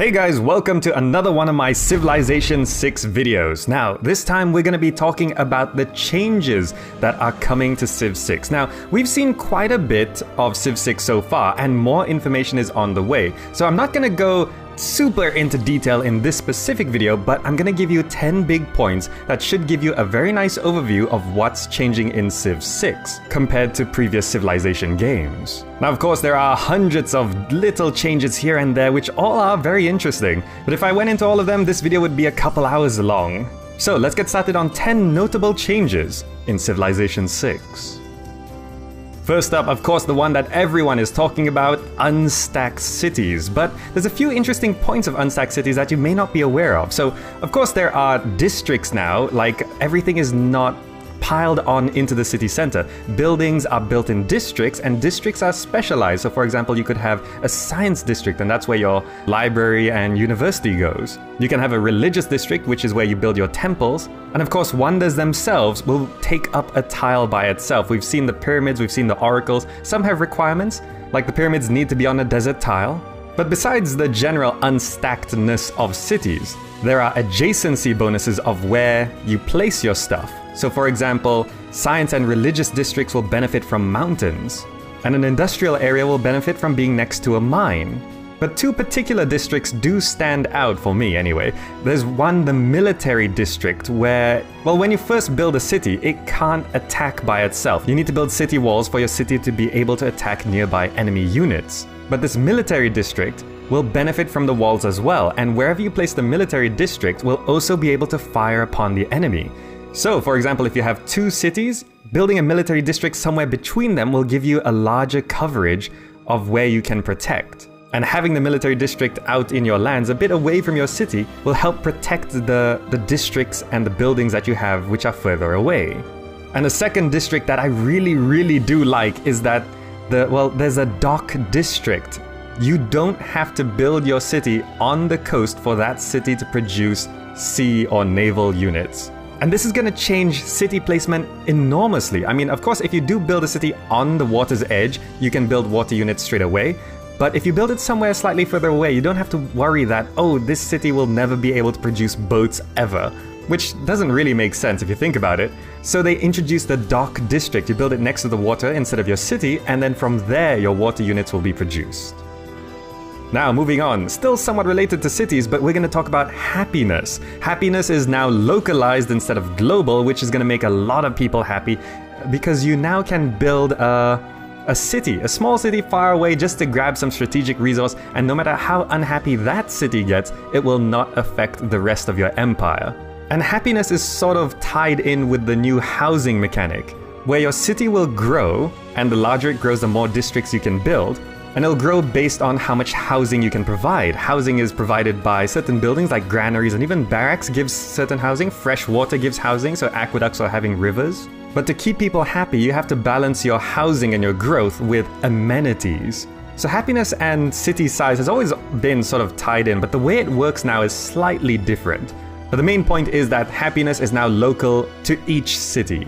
Hey guys, welcome to another one of my Civilization 6 videos. Now, this time we're going to be talking about the changes that are coming to Civ 6. Now, we've seen quite a bit of Civ 6 so far, and more information is on the way. So I'm not going to go super into detail in this specific video, but I'm gonna give you 10 big points that should give you a very nice overview of what's changing in Civ 6 compared to previous Civilization games. Now, of course, there are hundreds of little changes here and there, which all are very interesting, but if I went into all of them, this video would be a couple hours long. So let's get started on 10 notable changes in Civilization 6. First up, of course, the one that everyone is talking about, unstacked cities. But there's a few interesting points of unstacked cities that you may not be aware of. So, of course, there are districts now, like everything is not piled on into the city center. Buildings are built in districts, and districts are specialized. So, for example, you could have a science district, and that's where your library and university goes. You can have a religious district, which is where you build your temples. And of course, wonders themselves will take up a tile by itself. We've seen the pyramids, we've seen the oracles. Some have requirements, like the pyramids need to be on a desert tile. But besides the general unstackedness of cities, there are adjacency bonuses of where you place your stuff. So for example, science and religious districts will benefit from mountains, and an industrial area will benefit from being next to a mine. But two particular districts do stand out for me anyway. There's one, the military district, where, well, when you first build a city, it can't attack by itself. You need to build city walls for your city to be able to attack nearby enemy units. But this military district will benefit from the walls as well, and wherever you place the military district will also be able to fire upon the enemy. So, for example, if you have two cities, building a military district somewhere between them will give you a larger coverage of where you can protect. And having the military district out in your lands, a bit away from your city, will help protect the districts and the buildings that you have which are further away. And the second district that I really do like is that there's a dock district. You don't have to build your city on the coast for that city to produce sea or naval units. And this is going to change city placement enormously. I mean, of course, if you do build a city on the water's edge, you can build water units straight away. But if you build it somewhere slightly further away, you don't have to worry that, oh, this city will never be able to produce boats ever. Which doesn't really make sense if you think about it. So they introduced the dock district. You build it next to the water instead of your city, and then from there your water units will be produced. Now, moving on, still somewhat related to cities, but we're going to talk about happiness. Happiness is now localized instead of global, which is going to make a lot of people happy because you now can build a city, a small city far away just to grab some strategic resource, and no matter how unhappy that city gets, it will not affect the rest of your empire. And happiness is sort of tied in with the new housing mechanic, where your city will grow, and the larger it grows, the more districts you can build. And it'll grow based on how much housing you can provide. Housing is provided by certain buildings like granaries, and even barracks gives certain housing. Fresh water gives housing, so aqueducts are having rivers. But to keep people happy, you have to balance your housing and your growth with amenities. So happiness and city size has always been sort of tied in, but the way it works now is slightly different. But the main point is that happiness is now local to each city.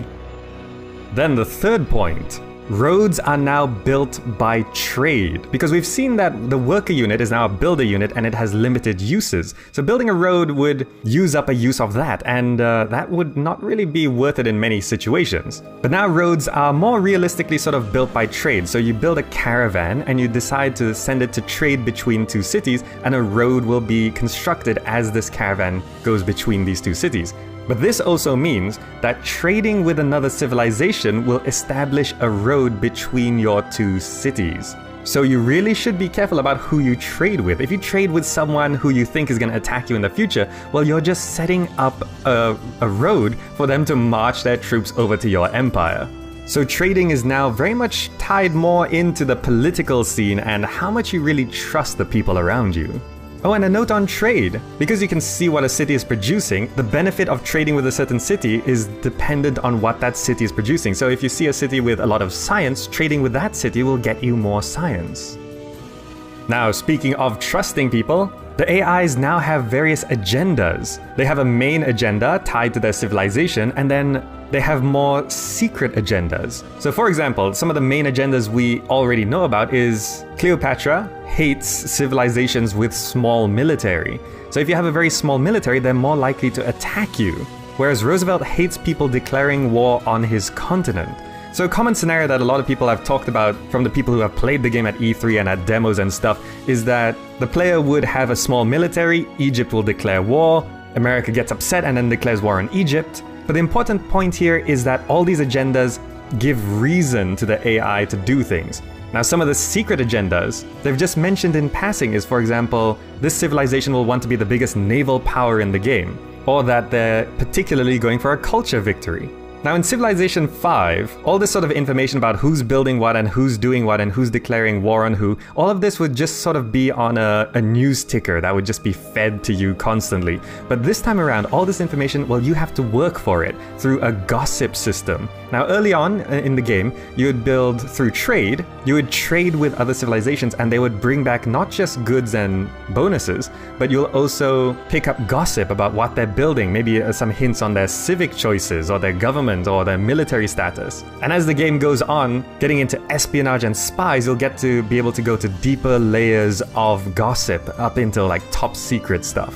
Then the third point. Roads are now built by trade, because we've seen that the worker unit is now a builder unit and it has limited uses. So building a road would use up a use of that, and that would not really be worth it in many situations. But now roads are more realistically sort of built by trade. So you build a caravan and you decide to send it to trade between two cities, and a road will be constructed as this caravan goes between these two cities. But this also means that trading with another civilization will establish a road between your two cities. So you really should be careful about who you trade with. If you trade with someone who you think is going to attack you in the future, well, you're just setting up a road for them to march their troops over to your empire. So trading is now very much tied more into the political scene and how much you really trust the people around you. Oh, and a note on trade. Because you can see what a city is producing, the benefit of trading with a certain city is dependent on what that city is producing. So if you see a city with a lot of science, trading with that city will get you more science. Now, speaking of trusting people, The AIs now have various agendas. They have a main agenda tied to their civilization, and then they have more secret agendas. So for example, some of the main agendas we already know about is Cleopatra hates civilizations with small military. So if you have a very small military, they're more likely to attack you. Whereas Roosevelt hates people declaring war on his continent. So a common scenario that a lot of people have talked about from the people who have played the game at E3 and at demos and stuff is that the player would have a small military, Egypt will declare war, America gets upset and then declares war on Egypt. But the important point here is that all these agendas give reason to the AI to do things. Now, some of the secret agendas they've just mentioned in passing is, for example, this civilization will want to be the biggest naval power in the game, or that they're particularly going for a culture victory. Now in Civilization 5, all this sort of information about who's building what and who's doing what and who's declaring war on who, all of this would just sort of be on a news ticker that would just be fed to you constantly. But this time around, all this information, well, you have to work for it through a gossip system. Now early on in the game, you would build through trade, you would trade with other civilizations and they would bring back not just goods and bonuses, but you'll also pick up gossip about what they're building, maybe some hints on their civic choices or their government or their military status. And as the game goes on, getting into espionage and spies, you'll get to be able to go to deeper layers of gossip up into like top secret stuff.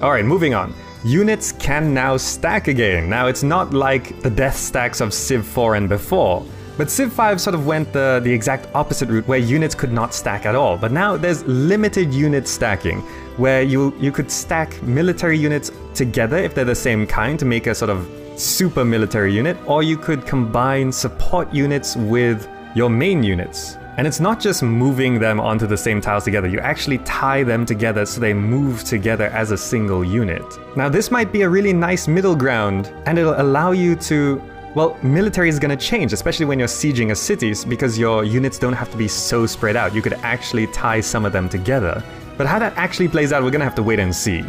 Alright, moving on. Units can now stack again. Now it's not like the death stacks of Civ 4 and before, but Civ 5 sort of went the exact opposite route where units could not stack at all. But now there's limited unit stacking, where you could stack military units together if they're the same kind to make a sort of super military unit, or you could combine support units with your main units. And it's not just moving them onto the same tiles together, you actually tie them together so they move together as a single unit. Now this might be a really nice middle ground, and it'll allow you to, well, military is going to change, especially when you're sieging a city, because your units don't have to be so spread out. You could actually tie some of them together. But how that actually plays out, we're going to have to wait and see.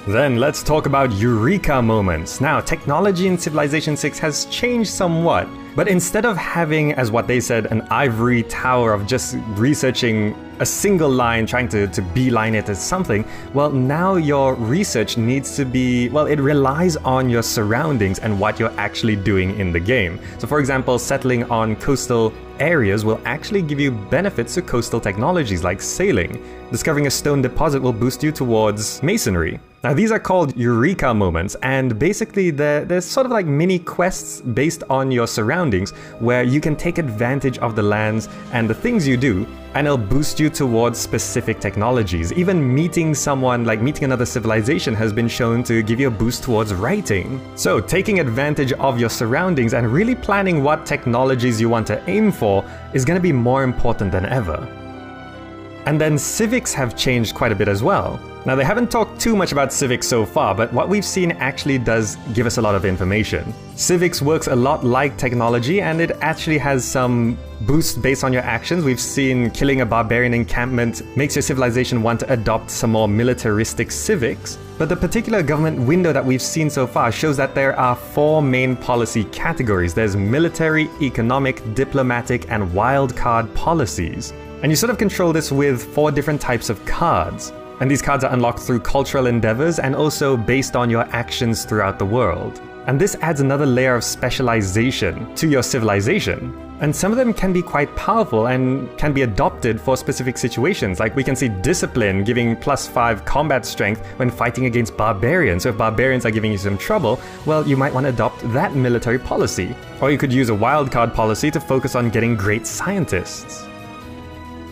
Then let's talk about Eureka moments. Now, technology in Civilization 6 has changed somewhat, but instead of having, as what they said, an ivory tower of just researching a single line, trying to beeline it as something, well, now your research needs to be, well, it relies on your surroundings and what you're actually doing in the game. So for example, settling on coastal areas will actually give you benefits to coastal technologies like sailing. Discovering a stone deposit will boost you towards masonry. Now these are called Eureka moments, and basically they're sort of like mini quests based on your surroundings where you can take advantage of the lands and the things you do, and it'll boost you towards specific technologies. Even meeting someone, like meeting another civilization, has been shown to give you a boost towards writing. So taking advantage of your surroundings and really planning what technologies you want to aim for is going to be more important than ever. And then civics have changed quite a bit as well. Now they haven't talked too much about civics so far, but what we've seen actually does give us a lot of information. Civics works a lot like technology, and it actually has some boosts based on your actions. We've seen killing a barbarian encampment makes your civilization want to adopt some more militaristic civics. But the particular government window that we've seen so far shows that there are 4 main policy categories. There's military, economic, diplomatic, and wildcard policies. And you sort of control this with 4 different types of cards. And these cards are unlocked through cultural endeavors and also based on your actions throughout the world. And this adds another layer of specialization to your civilization. And some of them can be quite powerful and can be adopted for specific situations. Like we can see discipline giving +5 combat strength when fighting against barbarians. So if barbarians are giving you some trouble, well, you might want to adopt that military policy. Or you could use a wildcard policy to focus on getting great scientists.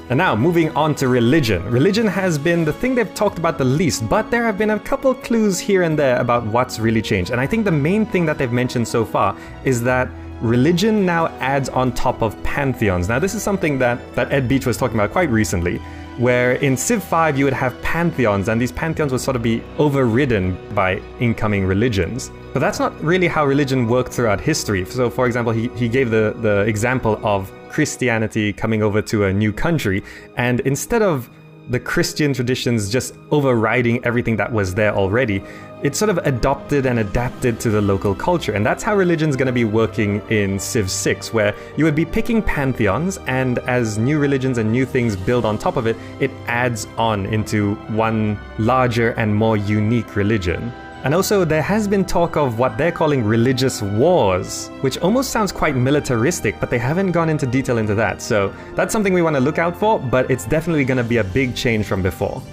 And now, moving on to religion. Religion has been the thing they've talked about the least, but there have been a couple clues here and there about what's really changed. And I think the main thing that they've mentioned so far is that religion now adds on top of pantheons. Now, this is something that Ed Beach was talking about quite recently, where in Civ 5 you would have pantheons, and these pantheons would sort of be overridden by incoming religions. But that's not really how religion worked throughout history. So for example, he gave the example of Christianity coming over to a new country, and instead of the Christian traditions just overriding everything that was there already. It sort of adopted and adapted to the local culture, and that's how religion's going to be working in Civ 6, where you would be picking pantheons, and as new religions and new things build on top of it, it adds on into one larger and more unique religion. And also, there has been talk of what they're calling religious wars, which almost sounds quite militaristic, but they haven't gone into detail into that. So that's something we want to look out for, but it's definitely going to be a big change from before.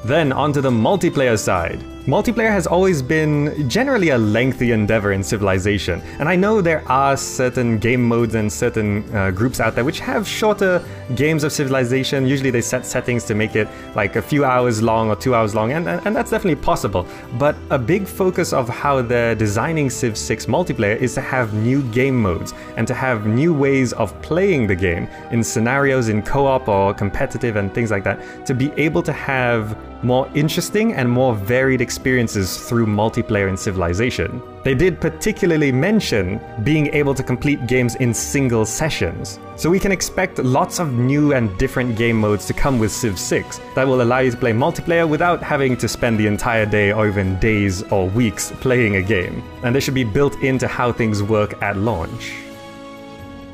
Then onto the multiplayer side. Multiplayer has always been generally a lengthy endeavor in Civilization, and I know there are certain game modes and certain groups out there which have shorter games of Civilization. Usually they set settings to make it like a few hours long or 2 hours long, and that's definitely possible. But a big focus of how they're designing Civ 6 multiplayer is to have new game modes and to have new ways of playing the game in scenarios, in co-op or competitive and things like that, to be able to have more interesting and more varied experiences through multiplayer in Civilization. They did particularly mention being able to complete games in single sessions. So we can expect lots of new and different game modes to come with Civ 6 that will allow you to play multiplayer without having to spend the entire day or even days or weeks playing a game. And they should be built into how things work at launch.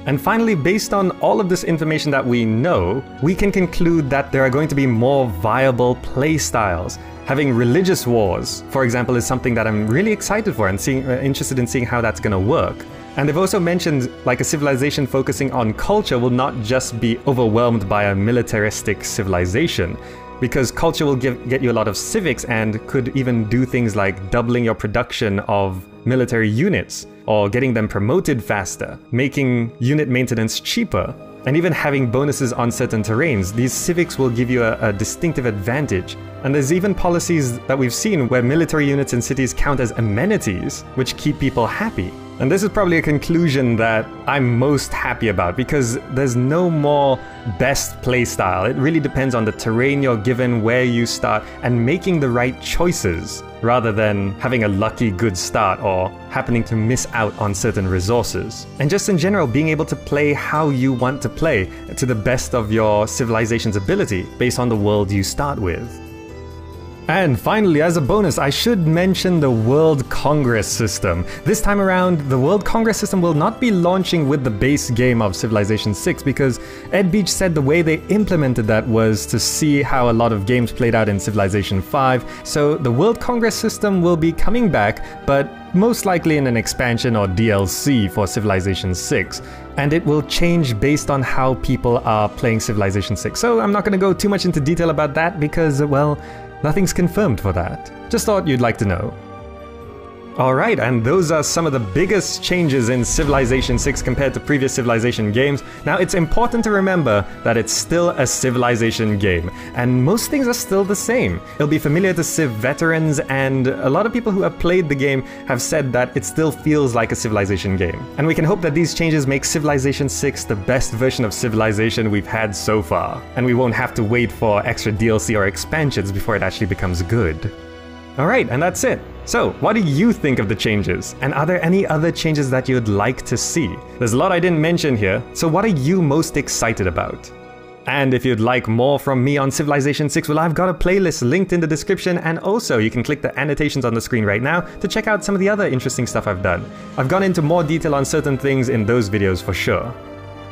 And finally, based on all of this information that we know, we can conclude that there are going to be more viable play styles. Having religious wars, for example, is something that I'm really excited for and interested in seeing how that's going to work. And they've also mentioned like a civilization focusing on culture will not just be overwhelmed by a militaristic civilization, because culture will get you a lot of civics and could even do things like doubling your production of military units, or getting them promoted faster, making unit maintenance cheaper, and even having bonuses on certain terrains. These civics will give you a distinctive advantage. And there's even policies that we've seen where military units in cities count as amenities, which keep people happy. And this is probably a conclusion that I'm most happy about, because there's no more best playstyle. It really depends on the terrain you're given, where you start, and making the right choices, rather than having a lucky good start or happening to miss out on certain resources. And just in general, being able to play how you want to play to the best of your civilization's ability based on the world you start with. And finally, as a bonus, I should mention the World Congress system. This time around, the World Congress system will not be launching with the base game of Civilization 6, because Ed Beach said the way they implemented that was to see how a lot of games played out in Civilization 5. So the World Congress system will be coming back, but most likely in an expansion or DLC for Civilization 6. And it will change based on how people are playing Civilization 6. So I'm not going to go too much into detail about that because, well, nothing's confirmed for that. Just thought you'd like to know. Alright, and those are some of the biggest changes in Civilization 6 compared to previous Civilization games. Now, it's important to remember that it's still a Civilization game, and most things are still the same. It'll be familiar to Civ veterans, and a lot of people who have played the game have said that it still feels like a Civilization game. And we can hope that these changes make Civilization 6 the best version of Civilization we've had so far, and we won't have to wait for extra DLC or expansions before it actually becomes good. Alright, and that's it. So, what do you think of the changes? And are there any other changes that you'd like to see? There's a lot I didn't mention here, so what are you most excited about? And if you'd like more from me on Civilization 6, well, I've got a playlist linked in the description, and also you can click the annotations on the screen right now to check out some of the other interesting stuff I've done. I've gone into more detail on certain things in those videos for sure.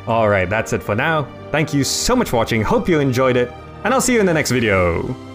Alright, that's it for now. Thank you so much for watching, hope you enjoyed it, and I'll see you in the next video.